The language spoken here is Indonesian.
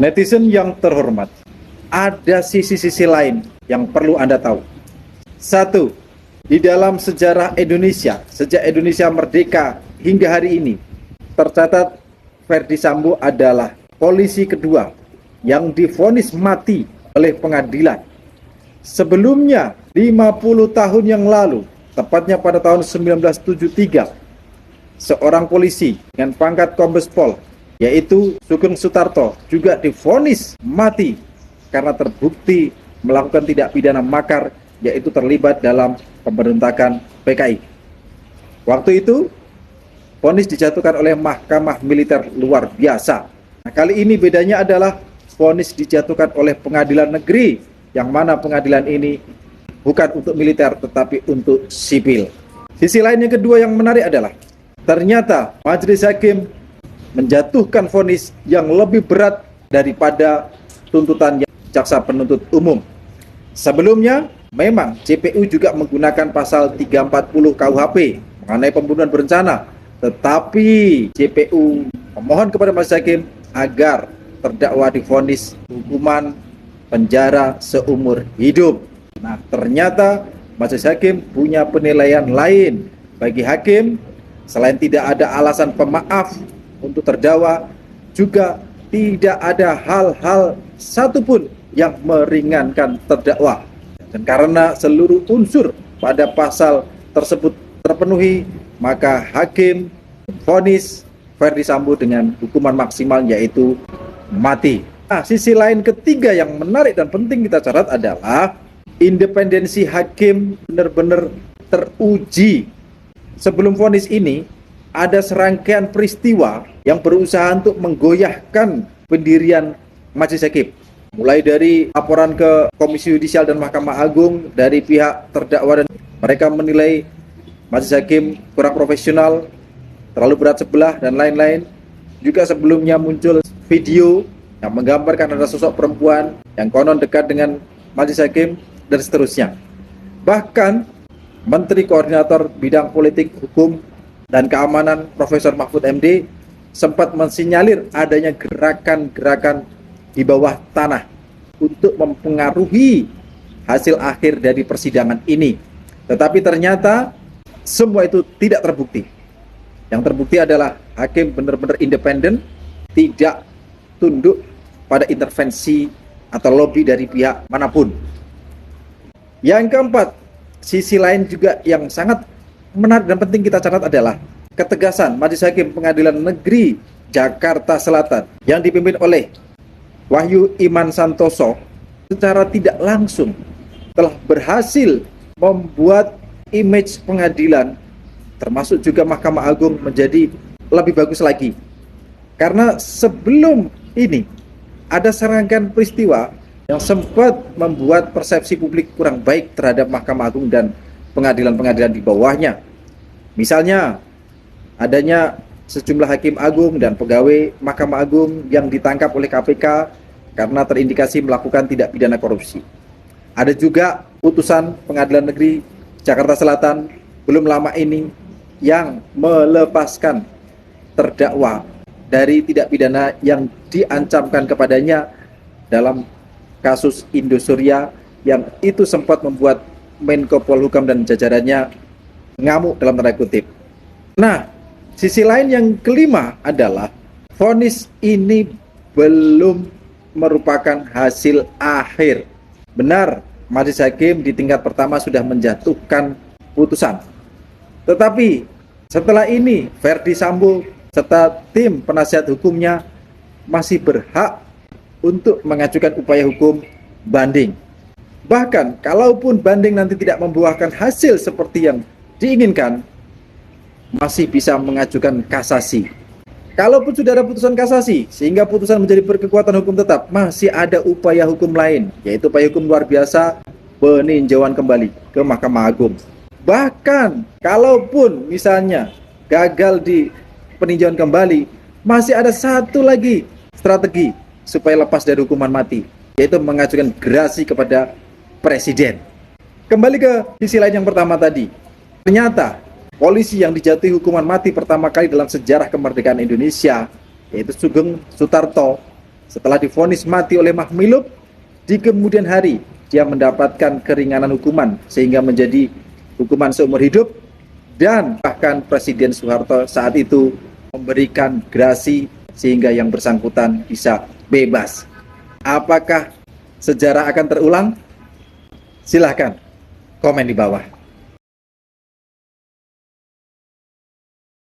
Netizen yang terhormat, ada sisi-sisi lain yang perlu Anda tahu. Satu, di dalam sejarah Indonesia, sejak Indonesia merdeka hingga hari ini, tercatat Ferdy Sambo adalah polisi kedua yang divonis mati oleh pengadilan. Sebelumnya, 50 tahun yang lalu, tepatnya pada tahun 1973, seorang polisi dengan pangkat Kombes Pol, yaitu Sugeng Sutarto, juga divonis mati karena terbukti melakukan tindak pidana makar, yaitu terlibat dalam pemberontakan PKI. Waktu itu, vonis dijatuhkan oleh Mahkamah Militer luar biasa. Nah, kali ini bedanya adalah vonis dijatuhkan oleh pengadilan negeri, yang mana pengadilan ini bukan untuk militer tetapi untuk sipil. Sisi lain yang kedua yang menarik adalah ternyata majelis hakim menjatuhkan vonis yang lebih berat daripada tuntutan jaksa penuntut umum. Sebelumnya, memang JPU juga menggunakan pasal 340 KUHP mengenai pembunuhan berencana, tetapi JPU memohon kepada majelis hakim agar terdakwa divonis hukuman penjara seumur hidup. Nah, ternyata majelis hakim punya penilaian lain. Bagi hakim, selain tidak ada alasan pemaaf untuk terdakwa, juga tidak ada hal-hal satupun yang meringankan terdakwa. Dan karena seluruh unsur pada pasal tersebut terpenuhi, maka hakim vonis Ferdy Sambo dengan hukuman maksimal yaitu mati. Nah, sisi lain ketiga yang menarik dan penting kita catat adalah independensi hakim benar-benar teruji. Sebelum vonis ini, ada serangkaian peristiwa yang berusaha untuk menggoyahkan pendirian majelis hakim. Mulai dari laporan ke Komisi Yudisial dan Mahkamah Agung dari pihak terdakwa, dan mereka menilai majelis hakim kurang profesional, terlalu berat sebelah, dan lain-lain. Juga sebelumnya muncul video yang menggambarkan ada sosok perempuan yang konon dekat dengan majelis hakim, dan seterusnya. Bahkan Menteri Koordinator Bidang Politik, Hukum, dan Keamanan Profesor Mahfud MD sempat mensinyalir adanya gerakan-gerakan di bawah tanah untuk mempengaruhi hasil akhir dari persidangan ini. Tetapi ternyata semua itu tidak terbukti. Yang terbukti adalah hakim benar-benar independen, tidak tunduk pada intervensi atau lobby dari pihak manapun. Yang keempat, sisi lain juga yang sangat menarik dan penting kita catat adalah ketegasan Majelis Hakim Pengadilan Negeri Jakarta Selatan yang dipimpin oleh Wahyu Iman Santoso secara tidak langsung telah berhasil membuat image pengadilan termasuk juga Mahkamah Agung menjadi lebih bagus lagi. Karena sebelum ini ada serangkaian peristiwa yang sempat membuat persepsi publik kurang baik terhadap Mahkamah Agung dan pengadilan-pengadilan di bawahnya. Misalnya, adanya sejumlah hakim agung dan pegawai Mahkamah Agung yang ditangkap oleh KPK karena terindikasi melakukan tindak pidana korupsi. Ada juga putusan Pengadilan Negeri Jakarta Selatan belum lama ini yang melepaskan terdakwa dari tindak pidana yang diancamkan kepadanya dalam kasus Indosuria, yang itu sempat membuat Menko Polhukam dan jajarannya ngamuk dalam tanda kutip. Nah, sisi lain yang kelima adalah vonis ini belum merupakan hasil akhir. Benar, majelis hakim di tingkat pertama sudah menjatuhkan putusan. Tetapi setelah ini Ferdy Sambo serta tim penasihat hukumnya masih berhak untuk mengajukan upaya hukum banding. Bahkan kalaupun banding nanti tidak membuahkan hasil seperti yang diinginkan, masih bisa mengajukan kasasi. Kalaupun sudah ada putusan kasasi sehingga putusan menjadi berkekuatan hukum tetap, masih ada upaya hukum lain, yaitu upaya hukum luar biasa peninjauan kembali ke Mahkamah Agung. Bahkan kalaupun misalnya gagal di peninjauan kembali, masih ada satu lagi strategi supaya lepas dari hukuman mati, yaitu mengajukan gerasi kepada Presiden. Kembali ke sisi lain yang pertama tadi, ternyata polisi yang dijatuhi hukuman mati pertama kali dalam sejarah kemerdekaan Indonesia, yaitu Sugeng Sutarto, setelah divonis mati oleh Mahmilub, di kemudian hari dia mendapatkan keringanan hukuman sehingga menjadi hukuman seumur hidup, dan bahkan Presiden Soeharto saat itu memberikan grasi sehingga yang bersangkutan bisa bebas. Apakah sejarah akan terulang? Silahkan komen di bawah.